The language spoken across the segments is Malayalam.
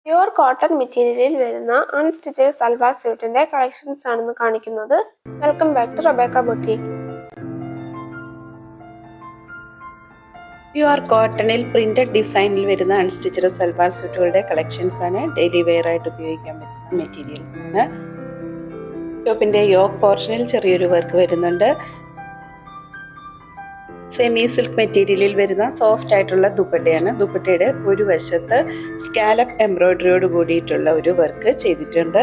പ്യുവർ കോട്ടൺ മെറ്റീരിയലിൽ വരുന്ന അൺസ്റ്റിച്ചഡ് സൽവാർ സ്യൂട്ടിന്റെ കളക്ഷൻസ് ആണെന്ന് കാണിക്കുന്നത്. Welcome back to Rebecca boutique. Pure കോട്ടണിൽ പ്രിന്റഡ് ഡിസൈനിൽ വരുന്ന അൺസ്റ്റിച്ചഡ് സൽവാർ സ്യൂട്ടുകളുടെ കളക്ഷൻസ് ആണ്. ഡെയിലി വെയർ ആയിട്ട് ഉപയോഗിക്കാൻ പറ്റുന്ന മെറ്റീരിയൽസ് ആണ്. ടോപ്പിന്റെ യോക്ക് പോർഷനിൽ ചെറിയൊരു വർക്ക് വരുന്നുണ്ട്. സെമി സിൽക്ക് മെറ്റീരിയലിൽ വരുന്ന സോഫ്റ്റ് ആയിട്ടുള്ള ദുപ്പട്ടയാണ്. ദുപ്പട്ടയുടെ ഒരു വശത്ത് സ്കാലപ്പ് എംബ്രോയിഡറിയോട് കൂടിയിട്ടുള്ള ഒരു വർക്ക് ചെയ്തിട്ടുണ്ട്.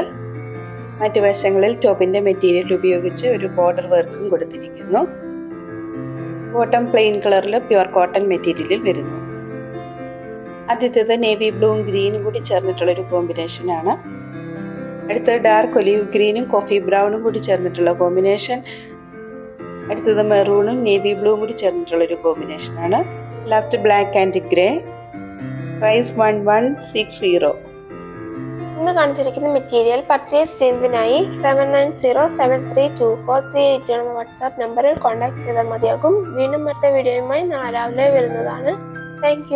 മറ്റു വശങ്ങളിൽ ടോപ്പിന്റെ മെറ്റീരിയൽ ഉപയോഗിച്ച് ഒരു ബോർഡർ വർക്കും കൊടുത്തിരിക്കുന്നു. ബോട്ടം പ്ലെയിൻ കളറിൽ പ്യുവർ കോട്ടൺ മെറ്റീരിയലിൽ വരുന്നു. ആദ്യത്തേത് നേവി ബ്ലൂവും ഗ്രീനും കൂടി ചേർന്നിട്ടുള്ള ഒരു കോമ്പിനേഷൻ ആണ്. അടുത്തത് ഡാർക്ക് ഒലീവ് ഗ്രീനും കോഫി ബ്രൗണും കൂടി ചേർന്നിട്ടുള്ള കോമ്പിനേഷൻ. അടുത്തത് മെറൂണും നേവി ബ്ലൂവും കൂടി ചേർന്നിട്ടുള്ള ഒരു കോമ്പിനേഷൻ ആണ്. Last black and grey. Price 1160. ഇന്ന് കാണിച്ചിരിക്കുന്ന മെറ്റീരിയൽ പർച്ചേസ് ചെയ്യുന്നതിനായി 7907324388 എന്ന വാട്സാപ്പ് നമ്പറിൽ കോൺടാക്ട് ചെയ്താൽ മതിയാകും. വീണ്ടും മറ്റേ വീഡിയോയുമായി നാളെ രാവിലെ വരുന്നതാണ്. താങ്ക്